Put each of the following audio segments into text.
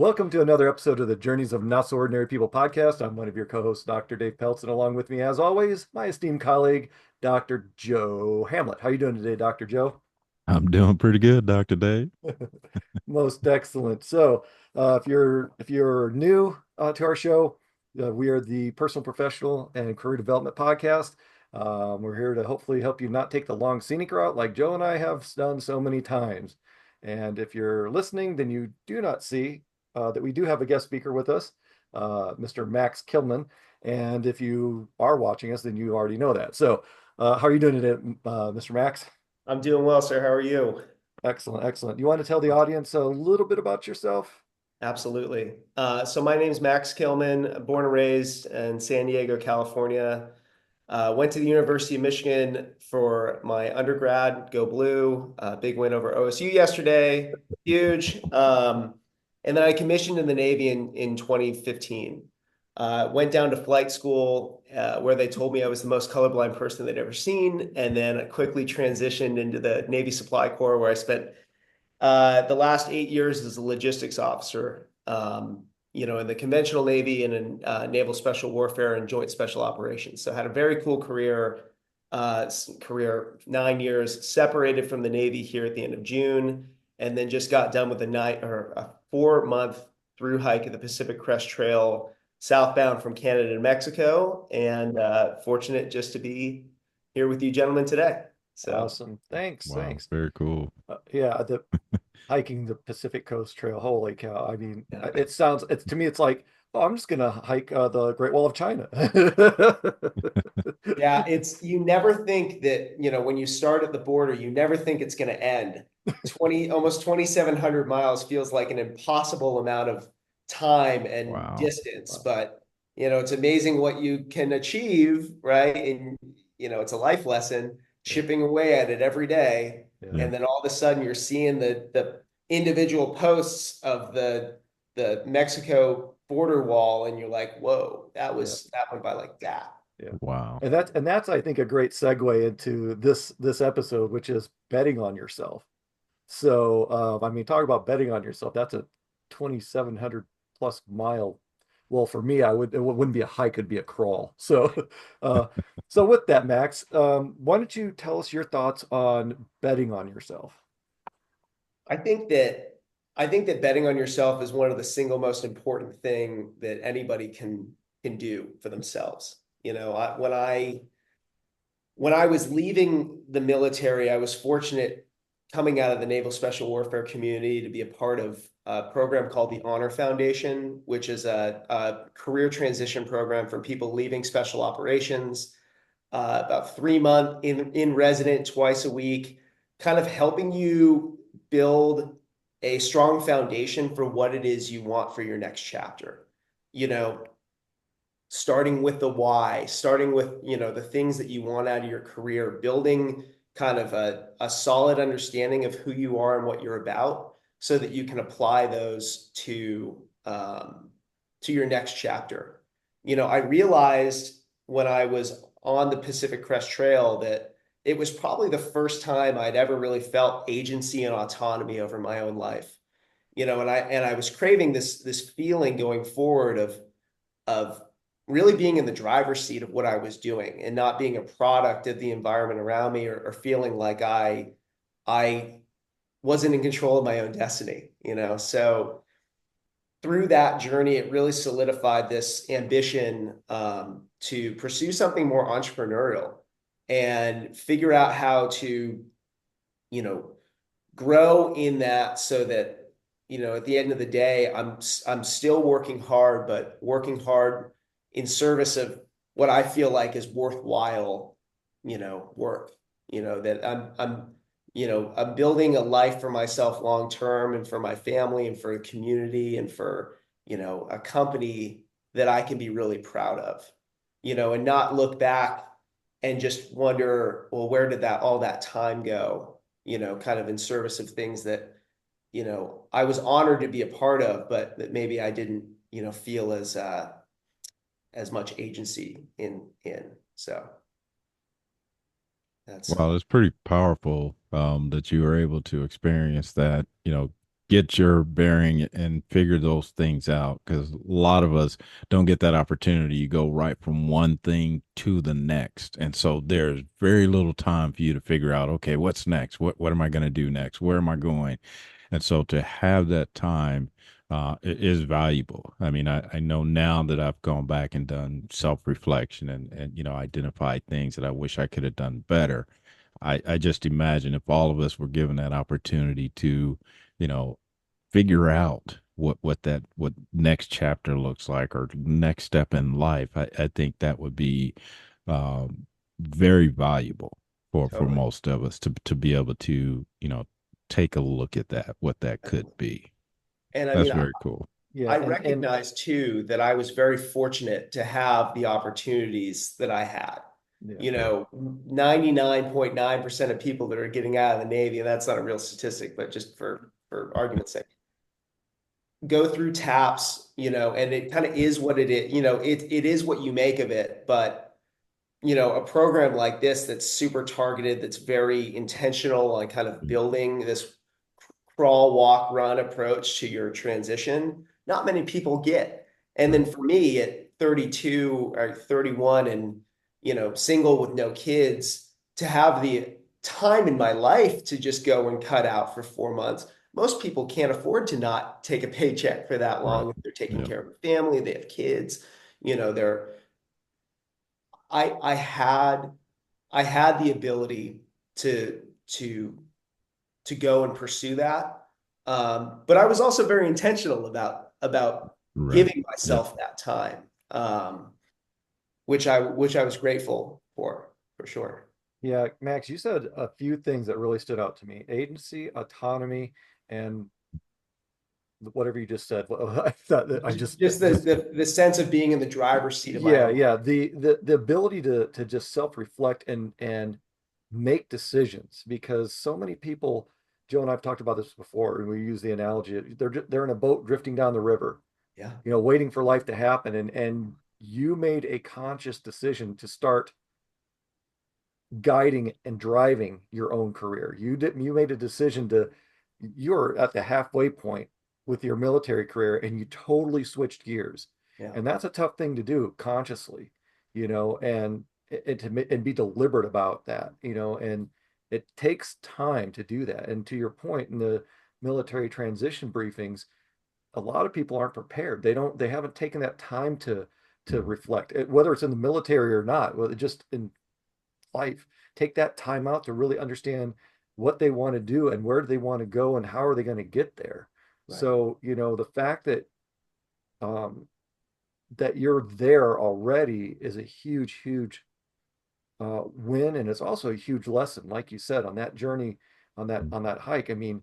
Welcome to another episode of the Journeys of Not So Ordinary People podcast. I'm one of your co-hosts, Dr. Dave Peltz, and along with me, as always, my esteemed colleague, Dr. Joe Hamlett. How are you doing today, Dr. Joe? I'm doing pretty good, Dr. Dave. Most excellent. So, if you're new to our show, we are the personal, professional, and career development podcast. We're here to hopefully help you not take the long scenic route like Joe and I have done so many times. And if you're listening, then you do not see that we do have a guest speaker with us, Mr. Maxx Killman. And if you are watching us, then you already know that. So, how are you doing today, Mr. Max? I'm doing well, sir. How are you? Excellent, excellent. You want to tell the audience a little bit about yourself? Absolutely. So my name's Maxx Killman, born and raised in San Diego, California. Went to the University of Michigan for my undergrad, go blue, big win over OSU yesterday, huge. And then I commissioned in the Navy in 2015. Went down to flight school where they told me I was the most colorblind person they'd ever seen. And then I quickly transitioned into the Navy Supply Corps where I spent the last 8 years as a logistics officer, in the conventional Navy and in naval special warfare and joint special operations. So I had a very cool career, 9 years, separated from the Navy here at the end of June, and then just got done with a 4-month through hike of the Pacific Crest Trail southbound from Canada to Mexico, and fortunate just to be here with you gentlemen today. So Awesome. Thanks, Wow, thanks. very cool. Yeah, the hiking the Pacific Coast Trail. Holy cow. I mean, yeah. it's to me, it's like, oh, I'm just gonna hike the Great Wall of China. Yeah, it's you never think that, when you start at the border, you never think it's going to end. 20, almost 2,700 miles feels like an impossible amount of time and Wow. distance, Wow. but it's amazing what you can achieve, right? And it's a life lesson, Yeah, chipping away at it every day. yeah, Yeah. And then all of a sudden you're seeing the individual posts of the Mexico border wall, and you're like, whoa, yeah, that went by like that. yeah. Wow. And that's I think a great segue into this episode, which is betting on yourself. So, I mean, talk about betting on yourself. That's a 2,700 plus mile. Well, for me, it wouldn't be a hike, it'd be a crawl. So, uh, so with that, Max, why don't you tell us your thoughts on betting on yourself? I think that I think that betting on yourself is one of the single most important thing that anybody can do for themselves. When I was leaving the military, I was fortunate coming out of the Naval Special Warfare community to be a part of a program called the Honor Foundation, which is a career transition program for people leaving special operations, about 3 month in resident twice a week, kind of helping you build a strong foundation for what it is you want for your next chapter. You know, starting with the why, starting with, the things that you want out of your career, building kind of a solid understanding of who you are and what you're about so that you can apply those to your next chapter. I realized when I was on the Pacific Crest Trail that it was probably the first time I'd ever really felt agency and autonomy over my own life. And I was craving this feeling going forward of really being in the driver's seat of what I was doing and not being a product of the environment around me, or feeling like I wasn't in control of my own destiny. So through that journey, it really solidified this ambition to pursue something more entrepreneurial and figure out how to, you know, grow in that so that, at the end of the day, I'm still working hard, but working hard in service of what I feel like is worthwhile, work. That I'm building a life for myself long term and for my family and for a community and for, a company that I can be really proud of, and not look back and just wonder, well, where did all that time go? Kind of in service of things that, I was honored to be a part of, but that maybe I didn't, feel as much agency in. So that's Wow, it's pretty powerful that you were able to experience that, get your bearing and figure those things out, because a lot of us don't get that opportunity. You go right from one thing to the next, and so there's very little time for you to figure out, okay, what's next, what am I going to do next, where am I going? And so to have that time is valuable. I mean, I know now that I've gone back and done self-reflection and identified things that I wish I could have done better. I just imagine if all of us were given that opportunity to, you know, figure out what next chapter looks like or next step in life, I think that would be very valuable for Totally. most of us to be able to, take a look at that, what that could Definitely. be. And I That's mean, very cool. Yeah, I and recognize too that I was very fortunate to have the opportunities that I had. yeah, 99.9% of people that are getting out of the Navy, and that's not a real statistic, but just for argument's sake, go through TAPS, and it kind of is what it is. It is what you make of it. But, a program like this that's super targeted, that's very intentional on kind of building this crawl, walk, run approach to your transition, not many people get. And then Right. for me at 32 or 31 and, single with no kids, to have the time in my life to just go and cut out for 4 months. Most people can't afford to not take a paycheck for that Right. long if they're taking Yeah. care of a family, they have kids, they're I I had the ability to to to go and pursue that. But I was also very intentional about Right. giving Yep. myself that time, which I was grateful for sure. yeah. Max, you said a few things that really stood out to me: agency, autonomy, and whatever you just said. I thought that I Just the sense of being in the driver's seat of my yeah, own life. yeah. The ability to just self-reflect and make decisions, because so many people, Joe and I've talked about this before, and we use the analogy, they're in a boat drifting down the river, Yeah, waiting for life to happen, and you made a conscious decision to start guiding and driving your own career. You made a decision to, you're at the halfway point with your military career, and you totally switched gears. yeah, And that's a tough thing to do consciously, and be deliberate about that, and it takes time to do that. And to your point, in the military transition briefings, a lot of people aren't prepared. They haven't taken that time to reflect, whether it's in the military or not, whether just in life, take that time out to really understand what they want to do and where do they want to go and how are they going to get there. right. So, the fact um, that you're there already is a huge win, and it's also a huge lesson, like you said, on that journey, on that hike. I mean,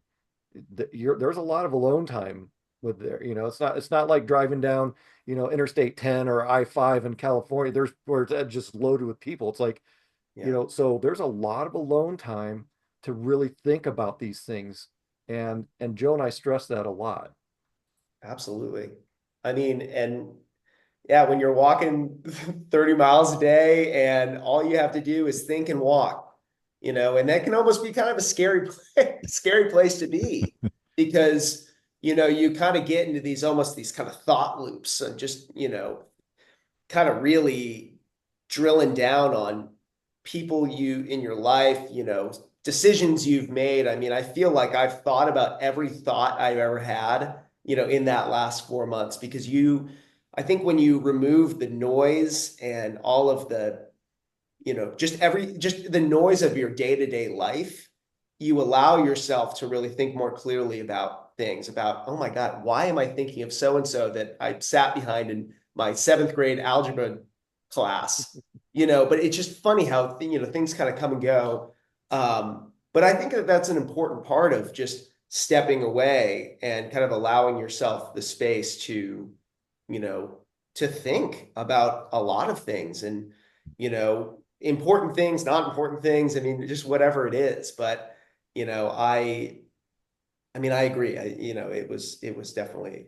there's a lot of alone time with there. It's not like driving down, Interstate 10 or I-5 in California. There's where it's just loaded with people. It's like, Yeah, so there's a lot of alone time to really think about these things. And Joe and I stress that a lot. absolutely. I mean, and yeah, when you're walking 30 miles a day and all you have to do is think and walk, and that can almost be kind of a scary place to be because, you kind of get into these kind of thought loops and just, kind of really drilling down on people you in your life, decisions you've made. I mean, I feel like I've thought about every thought I've ever had, in that last 4 months because I think when you remove the noise and all of the, just the noise of your day-to-day life, you allow yourself to really think more clearly about things about, oh my God, why am I thinking of so-and-so that I sat behind in my seventh grade algebra class? But it's just funny how, things kind of come and go. But I think that that's an important part of just stepping away and kind of allowing yourself the space you know, to think about a lot of things and, important things, not important things. I mean, just whatever it is. But, I mean, I agree. It was definitely,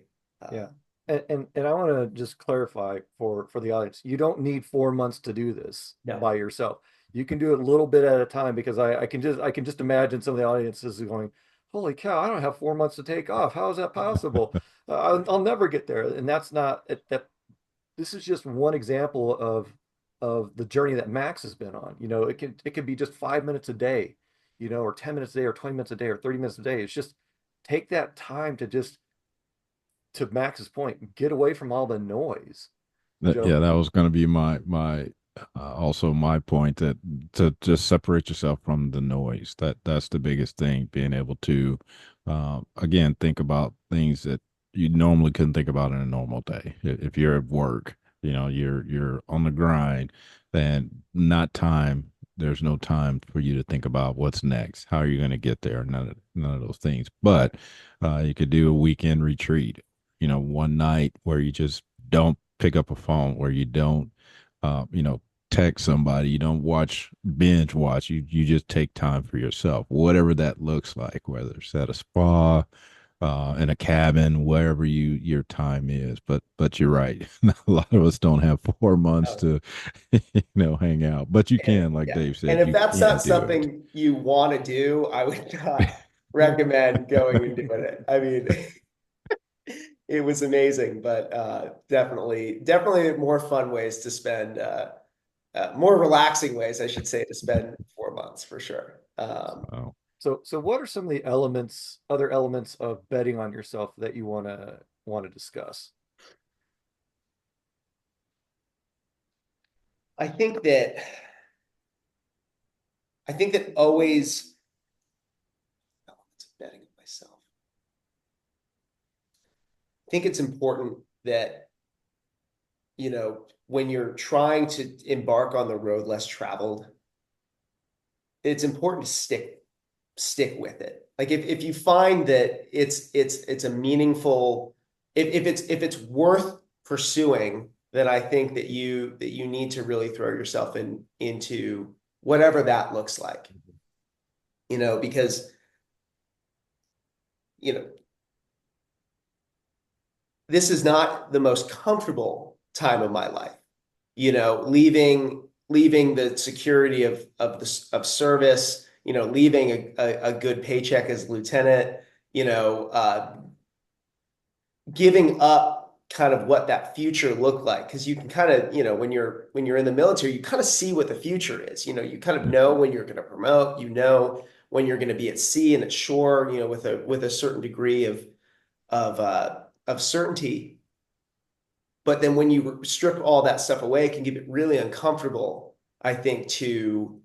Yeah. And I want to just clarify for the audience, you don't need 4 months to do this no, by yourself. You can do it a little bit at a time, because I can just imagine some of the audiences going, holy cow, I don't have 4 months to take off. How is that possible? I'll never get there. And that's not that. This is just one example of the journey that Max has been on. It can be just 5 minutes a day, or 10 minutes a day, or 20 minutes a day, or 30 minutes a day. It's just take that time to just, to Max's point, get away from all the noise. Jump. Yeah, that was going to be my also my point, that to just separate yourself from the noise. That's the biggest thing. Being able to, again, think about things that you normally couldn't think about in a normal day. If you're at work, you're on the grind, then not time. There's no time for you to think about what's next. How are you going to get there? None of those things. But you could do a weekend retreat. One night where you just don't pick up a phone, where you don't, text somebody, you don't binge watch, you just take time for yourself, whatever that looks like, whether it's at a spa, in a cabin, wherever your time is. But you're right. A lot of us don't have 4 months to, hang out, but you And can, like yeah. Dave And said, if you that's can not do it. something you want to do, I would not recommend going and doing it. I mean, it was amazing, but definitely more fun ways to spend, more relaxing ways, I should say, to spend 4 months for sure. So, So what are some of the other elements of betting on yourself that you want to discuss? I think that always betting on myself. I think it's important that, when you're trying to embark on the road less traveled, it's important to stick with it. Like if you find that it's a meaningful, if it's worth pursuing, then I think that you need to really throw yourself into whatever that looks like. Because you know this is not the most comfortable time of my life. Leaving the security of service, leaving a good paycheck as lieutenant, giving up kind of what that future looked like. Because you can kind of, when you're in the military, you kind of see what the future is. You kind of know when you're going to promote, when you're going to be at sea and at shore, with a certain degree of certainty. But then when you strip all that stuff away, it can get really uncomfortable, I think, to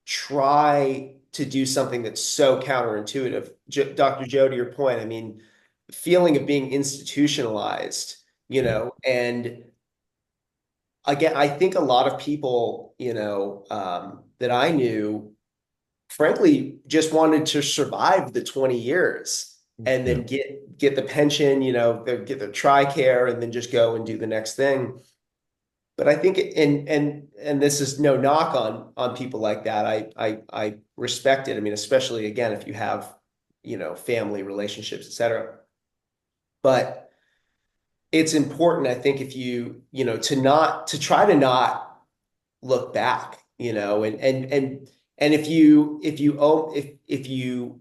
try to do something that's so counterintuitive. Dr. Joe, to your point, I mean, the feeling of being institutionalized, and again, I think a lot of people, that I knew, frankly, just wanted to survive the 20 years and then get the pension, get the TRICARE, and then just go and do the next thing. But I think, and this is no knock on people like that. I respect it. I mean, especially again, if you have, family relationships, et cetera. But it's important, I think, if to try to not look back, and if you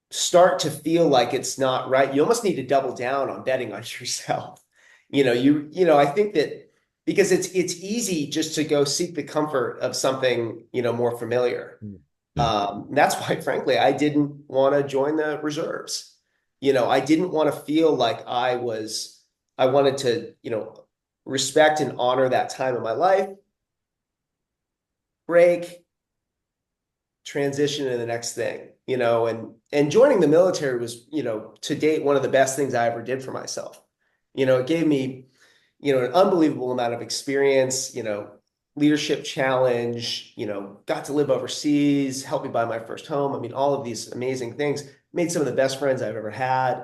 start to feel like it's not right, you almost need to double down on betting on yourself. I think that because it's easy just to go seek the comfort of something, more familiar. That's why, frankly, I didn't want to join the reserves. I didn't want to feel like I wanted to, respect and honor that time of my life, break, transition to the next thing, and joining the military was, to date, one of the best things I ever did for myself. It gave me, an unbelievable amount of experience, leadership challenge, got to live overseas, helped me buy my first home. I mean, all of these amazing things, made some of the best friends I've ever had.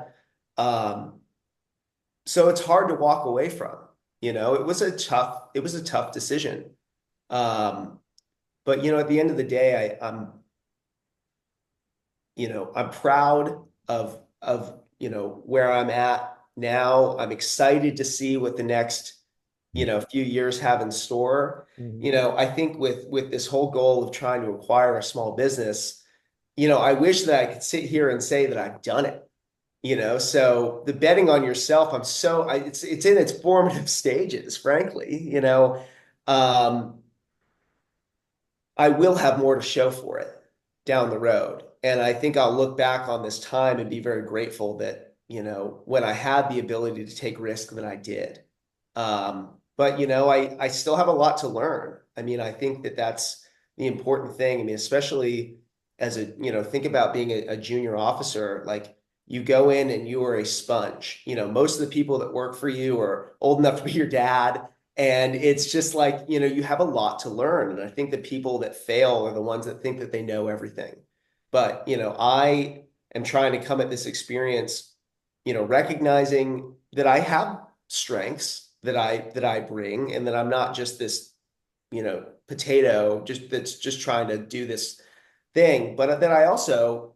So it's hard to walk away from, it was a tough decision. But, at the end of the day, I'm proud of, where I'm at now. I'm excited to see what the next, few years have in store. I think with this whole goal of trying to acquire a small business, I wish that I could sit here and say that I've done it. So the betting on yourself, it's in its formative stages, frankly. Um, I will have more to show for it down the road. And I think I'll look back on this time and be very grateful that, when I had the ability to take risk that I did. But, I still have a lot to learn. I mean, I think that that's the important thing. I mean, especially as think about being a junior officer, like you go in and you are a sponge. Most of the people that work for you are old enough to be your dad. And it's just like, you have a lot to learn. And I think the people that fail are the ones that think that they know everything. But, I am trying to come at this experience, recognizing that I have strengths that I bring, and that I'm not just this, potato that's just trying to do this thing, but that I also,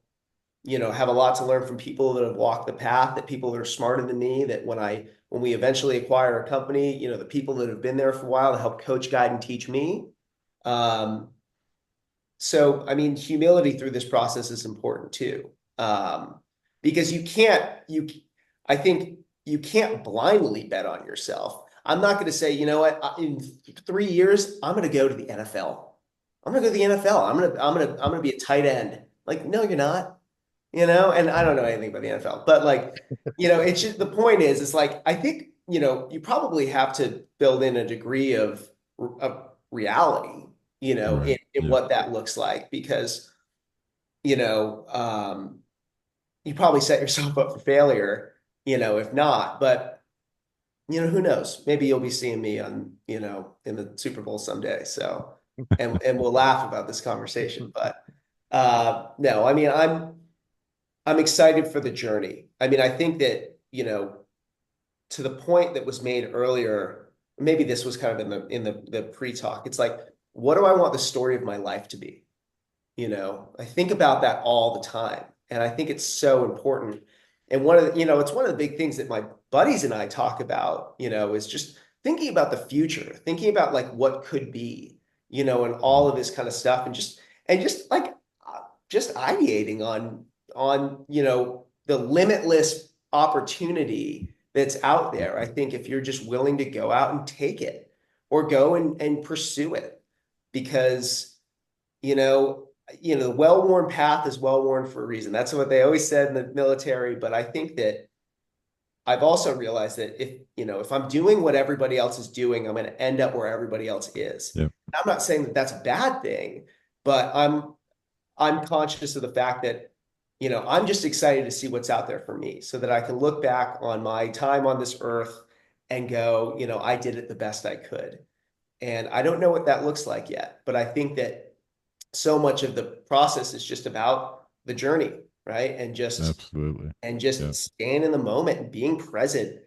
have a lot to learn from people that have walked the path, that people that are smarter than me, that when we eventually acquire a company, the people that have been there for a while to help coach, guide, and teach me. Um, so, I mean, humility through this process is important too. Because I think you can't blindly bet on yourself. I'm not going to say, in 3 years, I'm going to go to the NFL. I'm going to go to the NFL. I'm going to be a tight end. Like, no, you're not, and I don't know anything about the NFL, but like, it's just, the point is, it's like, I think, you probably have to build in a degree of reality, Right. in Yep. what that looks like, because, you probably set yourself up for failure, if not, but, who knows? Maybe you'll be seeing me on, in the Super Bowl someday. So, and we'll laugh about this conversation, but, no, I mean, I'm excited for the journey. I mean, I think that, to the point that was made earlier, maybe this was kind of in the pre-talk. It's like, what do I want the story of my life to be? I think about that all the time, and I think it's so important. And it's one of the big things that my buddies and I talk about, is just thinking about the future, thinking about like what could be, and all of this kind of stuff, and just like just ideating on the limitless opportunity that's out there. I think if you're just willing to go out and take it, or go and pursue it, because the well-worn path is well-worn for a reason. That's what they always said in the military. But I think that I've also realized that if I'm doing what everybody else is doing, I'm going to end up where everybody else is. Yep. I'm not saying that that's a bad thing, but I'm conscious of the fact that, I'm just excited to see what's out there for me, so that I can look back on my time on this earth and go, I did it the best I could. And I don't know what that looks like yet, but I think that so much of the process is just about the journey, right? And just Absolutely. and just Yep. staying in the moment and being present.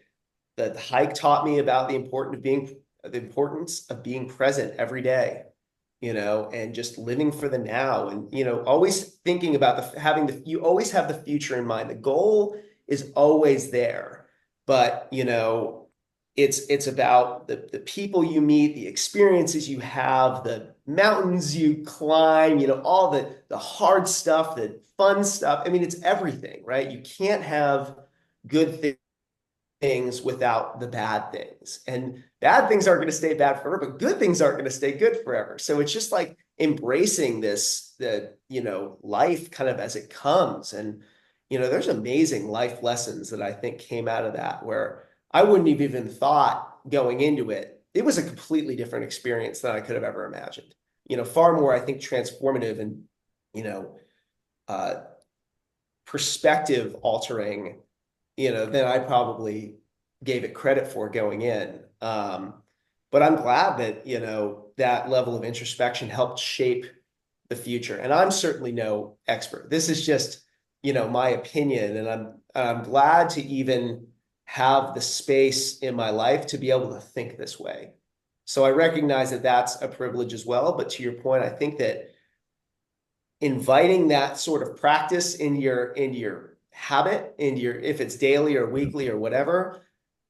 The hike taught me about the importance of being present every day, and just living for the now, and always thinking about you always have the future in mind. The goal is always there, but it's about the people you meet, the experiences you have, the mountains you climb, all the hard stuff, the fun stuff. I mean, it's everything, right? You can't have good things without the bad things. And bad things aren't going to stay bad forever, but good things aren't going to stay good forever. So it's just like embracing life kind of as it comes. And, there's amazing life lessons that I think came out of that, where I wouldn't have even thought going into it. It was a completely different experience than I could have ever imagined. Far more, I think, transformative and, you know, uh, perspective altering, than I probably gave it credit for going in. But I'm glad that, that level of introspection helped shape the future. And I'm certainly no expert. This is just, my opinion. And I'm glad to even have the space in my life to be able to think this way. So I recognize that that's a privilege as well. But to your point, I think that inviting that sort of practice into your habit, if it's daily or weekly or whatever,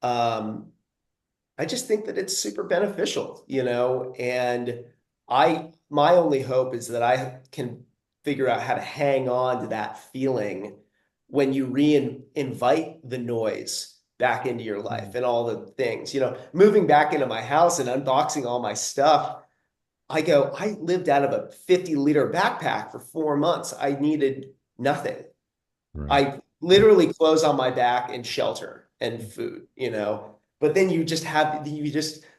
I just think that it's super beneficial, and my only hope is that I can figure out how to hang on to that feeling when you invite the noise back into your life and all the things, moving back into my house and unboxing all my stuff. I lived out of a 50-liter backpack for 4 months. I needed nothing. Right. I literally clothes on my back and shelter and food, But then you just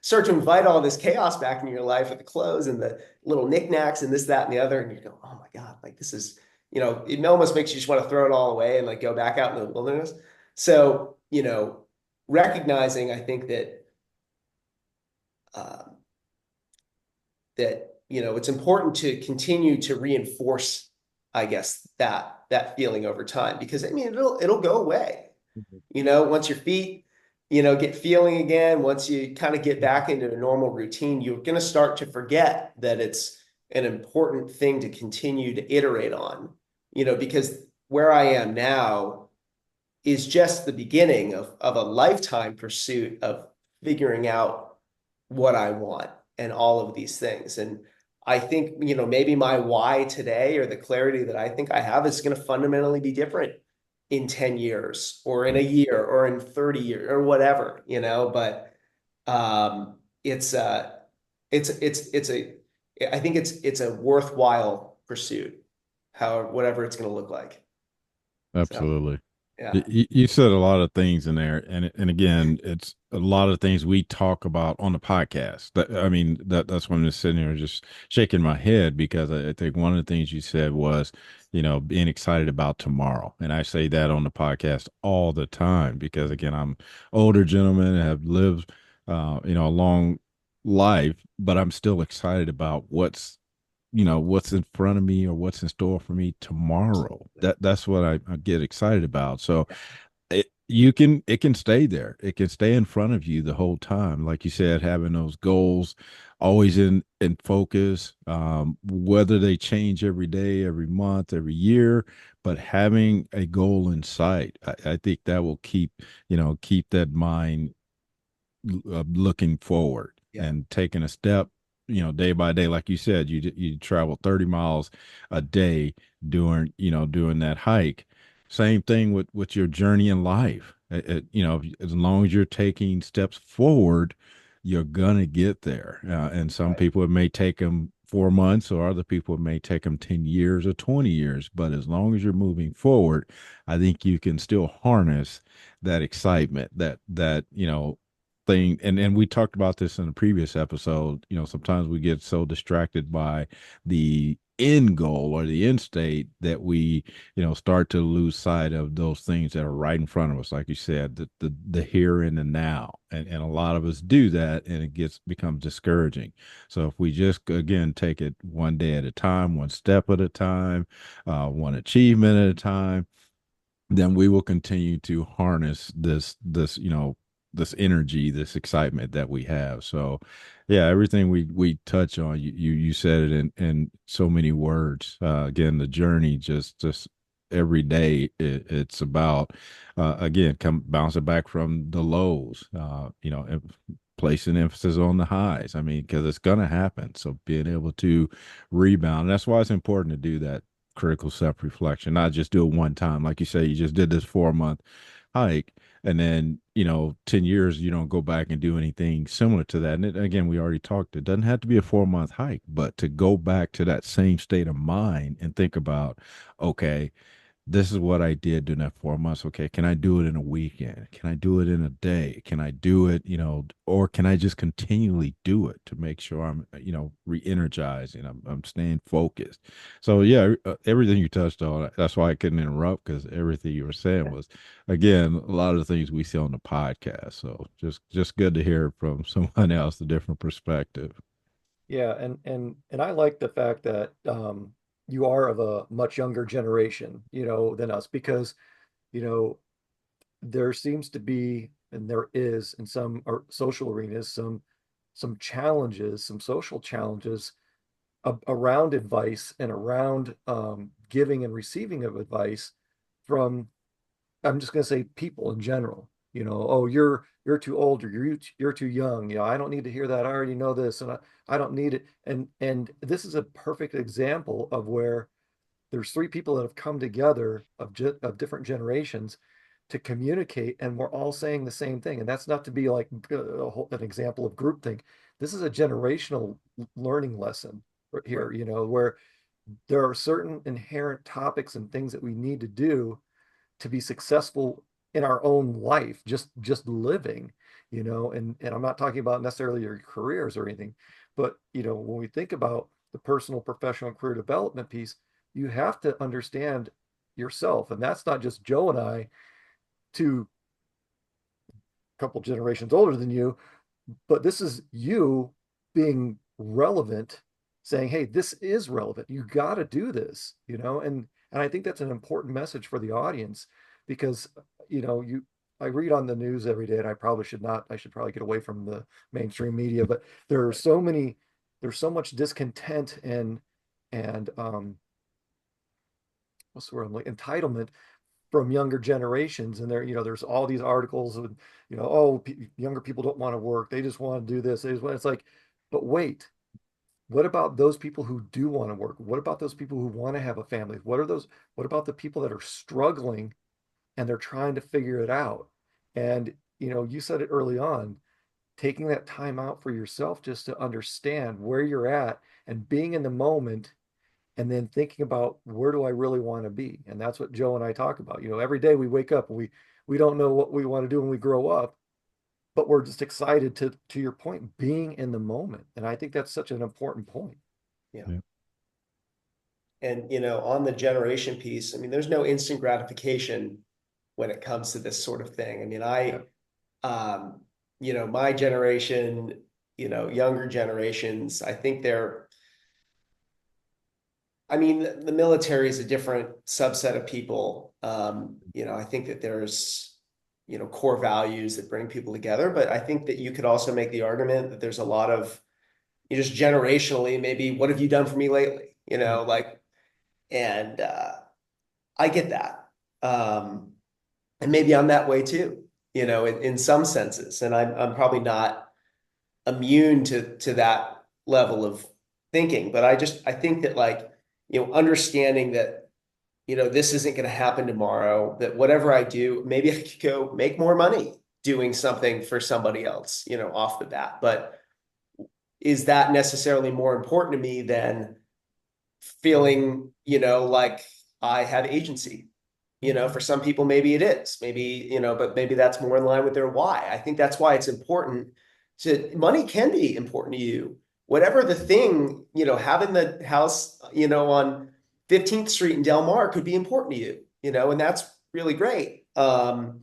start to invite all this chaos back into your life with the clothes and the little knickknacks and this, that, and the other. And you go, oh my God, like this is, it almost makes you just want to throw it all away and like go back out in the wilderness. So, recognizing, I think um, that it's important to continue to reinforce, I guess, that feeling over time, because I mean it'll go away. Once your feet get feeling again, once you kind of get back into a normal routine, you're going to start to forget that it's an important thing to continue to iterate on, because where I am now is just the beginning of a lifetime pursuit of figuring out what I want and all of these things. And I think, maybe my why today, or the clarity that I think I have, is going to fundamentally be different in 10 years or in a year or in 30 years or whatever, but it's I think it's a worthwhile pursuit, whatever it's going to look like. So, Absolutely. yeah. You said a lot of things in there, and again, it's a lot of things we talk about on the podcast. I mean, that's when I'm just sitting here just shaking my head, because I think one of the things you said was, being excited about tomorrow, and I say that on the podcast all the time because, again, I'm older gentleman, have lived, a long life, but I'm still excited about what's in front of me or what's in store for me tomorrow. That's what I get excited about. So it can stay there. It can stay in front of you the whole time. Like you said, having those goals always in focus, whether they change every day, every month, every year, but having a goal in sight, I think that will keep that mind looking forward Yeah. and taking a step, day by day. Like you said, you travel 30 miles a day doing that hike. Same thing with your journey in life. As long as you're taking steps forward, you're gonna get there. And some Right. people, it may take them 4 months, or other people, it may take them 10 years or 20 years. But as long as you're moving forward, I think you can still harness that excitement, that thing. And we talked about this in a previous episode. Sometimes we get so distracted by the end goal or the end state that we start to lose sight of those things that are right in front of us, like you said, the here and the now. And a lot of us do that, and it becomes discouraging. So if we just, again, take it one day at a time, one step at a time, one achievement at a time, then we will continue to harness this energy, this excitement that we have. So yeah, everything we touch on, you said it in so many words. Again, the journey, just every day, it's about, again, come bouncing back from the lows, placing emphasis on the highs. I mean, because it's gonna happen. So being able to rebound, that's why it's important to do that critical self reflection, not just do it one time. Like you say, you just did this 4 month hike, and then 10 years you don't go back and do anything similar to that. And again, we already talked, it doesn't have to be a 4 month hike, but to go back to that same state of mind and think about, okay, this is what I did during that 4 months. Okay, can I do it in a weekend? Can I do it in a day? Can I do it, or can I just continually do it to make sure I'm, re-energized, and I'm staying focused? So yeah, everything you touched on, that's why I couldn't interrupt, because everything you were saying was, again, a lot of the things we see on the podcast. So just good to hear from someone else, a different perspective. Yeah, and I like the fact that you are of a much younger generation, than us, because, you know, there seems to be, and there is in some social arenas, some challenges, some social challenges around advice and around giving and receiving of advice from, I'm just going to say, people in general. Oh, you're too old, or you're too young. I don't need to hear that. I already know this, and I don't need it. And this is a perfect example of where there's three people that have come together of different generations to communicate, and we're all saying the same thing. And that's not to be like an example of groupthink. This is a generational learning lesson here, Right. you know, where there are certain inherent topics and things that we need to do to be successful in our own life, just living, you know, and I'm not talking about necessarily your careers or anything, but you know, when we think about the personal, professional, and career development piece, you have to understand yourself. And that's not just Joe and I, two couple generations older than you, but this is you being relevant, saying, hey, this is relevant. You got to do this, you know, and I think that's an important message for the audience because, you know, I read on the news every day, and I probably should not. I should probably get away from the mainstream media, but there are so many, there's so much discontent and what's the word? Like entitlement from younger generations, and there, you know, there's all these articles of, you know, oh, younger people don't want to work, they just want to do this, they just want, it's like, but wait, what about those people who do want to work? What about those people who want to have a family? What about the people that are struggling and they're trying to figure it out? And you know, you said it early on, taking that time out for yourself just to understand where you're at and being in the moment, and then thinking about where do I really want to be? And that's what Joe and I talk about. You know, every day we wake up and we don't know what we want to do when we grow up, but we're just excited to your point, being in the moment. And I think that's such an important point. Yeah. Yeah. And, you know, on the generation piece, I mean, there's no instant gratification when it comes to this sort of thing. I mean, Yeah. um, you know, my generation, you know, younger generations, I think I mean, the military is a different subset of people. You know, I think that there's, you know, core values that bring people together, but I think that you could also make the argument that there's a lot of, you just generationally, maybe, what have you done for me lately? You know, like, and I get that. Um, and maybe I'm that way too, you know, in some senses. And I'm probably not immune to that level of thinking, but I think that, like, you know, understanding that, you know, this isn't going to happen tomorrow, that whatever I do, maybe I could go make more money doing something for somebody else, you know, off the bat. But is that necessarily more important to me than feeling, you know, like I have agency? You know, for some people, maybe it is, maybe, you know, but maybe that's more in line with their why. I think that's why it's important money can be important to you. Whatever the thing, you know, having the house, you know, on 15th Street in Del Mar could be important to you, you know, and that's really great. But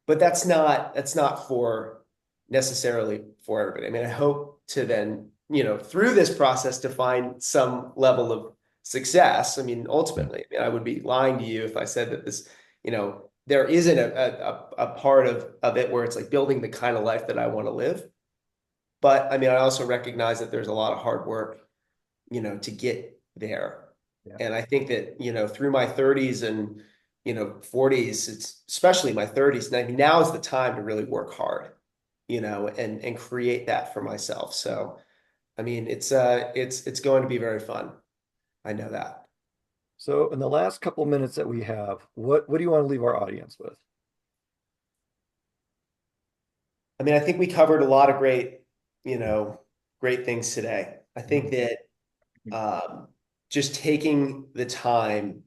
that's not for necessarily for everybody. I mean, I hope to then, you know, through this process to find some level of success. I mean, Yeah. ultimately, I mean, I would be lying to you if I said that this, you know, there isn't a part of it where it's like building the kind of life that I want to live. But I mean, I also recognize that there's a lot of hard work, you know, to get there. Yeah. And I think that, you know, through my 30s and, you know, 40s, it's especially my 30s, and I mean, now is the time to really work hard, you know, and create that for myself. So, I mean, it's going to be very fun. I know that. So in the last couple minutes that we have, what do you want to leave our audience with? I mean, I think we covered a lot of great, you know, great things today. I think that just taking the time,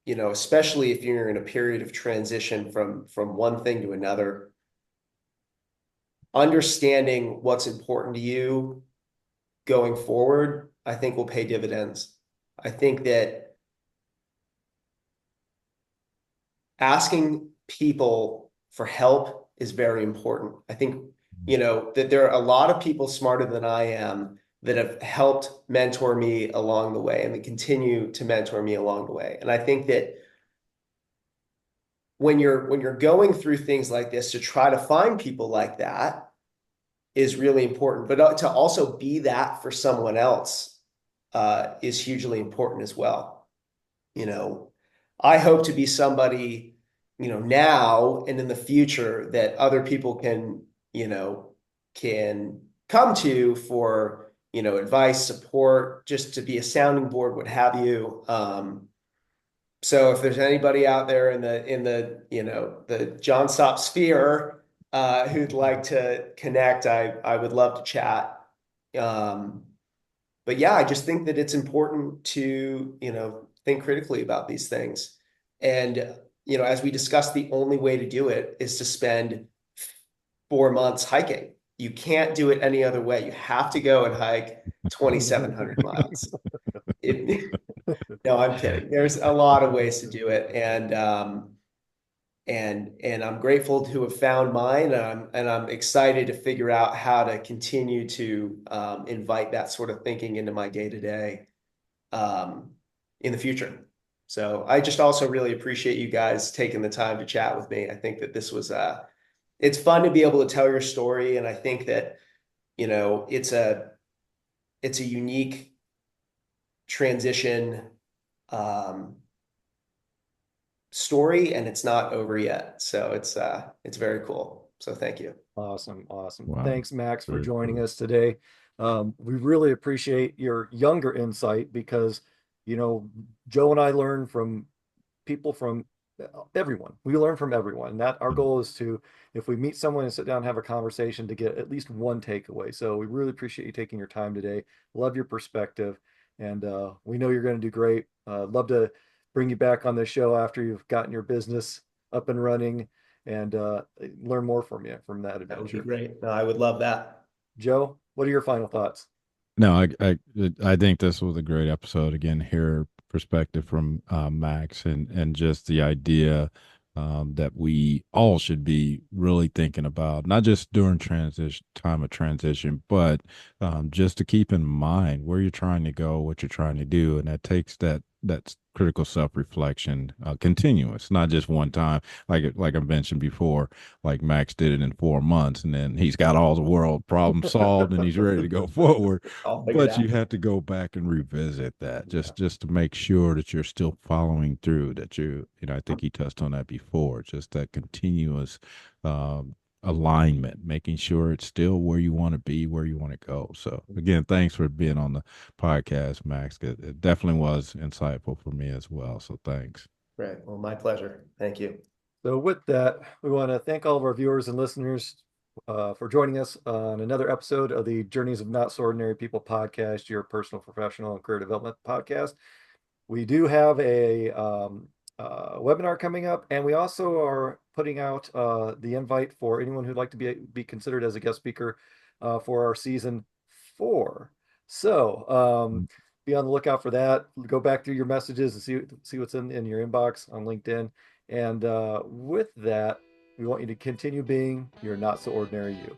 you know, especially if you're in a period of transition from one thing to another, understanding what's important to you going forward, I think will pay dividends. I think that asking people for help is very important. I think, you know, that there are a lot of people smarter than I am that have helped mentor me along the way and that continue to mentor me along the way. And I think that when you're going through things like this, to try to find people like that is really important. But to also be that for someone else is hugely important as well. You know, I hope to be somebody, you know, now and in the future that other people can, you know, can come to for, you know, advice, support, just to be a sounding board, what have you. So if there's anybody out there in the John Stop sphere who'd like to connect, I would love to chat. Um, but yeah, I just think that it's important to, think critically about these things. And, as we discussed, the only way to do it is to spend 4 months hiking. You can't do it any other way. You have to go and hike 2,700 miles. No, I'm kidding. There's a lot of ways to do it. And I'm grateful to have found mine. And I'm excited to figure out how to continue to invite that sort of thinking into my day-to-day in the future. So I just also really appreciate you guys taking the time to chat with me. I think that this was it's fun to be able to tell your story, and I think that it's a unique transition story, and it's not over yet. So it's very cool. So thank you. Awesome. Awesome. Wow. Thanks, Max, for Very joining cool. us today. We really appreciate your younger insight because, Joe and I learn from people from everyone. We learn from everyone. And that our goal is to, if we meet someone and sit down and have a conversation, to get at least one takeaway. So we really appreciate you taking your time today. Love your perspective. And we know you're going to do great. Love to bring you back on the show after you've gotten your business up and running and learn more from you from that That would be adventure. great. No, I would love that. Joe, what are your final thoughts? No, I think this was a great episode. Again, hear perspective from Max and just the idea that we all should be really thinking about, not just during transition time of transition, but just to keep in mind where you're trying to go, what you're trying to do, and that takes that critical self reflection, continuous, not just one time. Like I mentioned before, like Max did it in 4 months, and then he's got all the world problems solved, and he's ready to go forward. I'll figure it But you out. have to go back and revisit that just to make sure that you're still following through, that I think he touched on that before, just that continuous um, alignment, making sure it's still where you want to be, where you want to go. So again, thanks for being on the podcast, Max. It definitely was insightful for me as well. So thanks. Right. Well, my pleasure. Thank you. So with that, we want to thank all of our viewers and listeners for joining us on another episode of the Journeys of Not So Ordinary People podcast, your personal, professional, and career development podcast. We do have a webinar coming up, and we also are putting out the invite for anyone who'd like to be considered as a guest speaker for our season 4. So be on the lookout for that. Go back through your messages and see what's in your inbox on LinkedIn. And with that, we want you to continue being your not so ordinary you.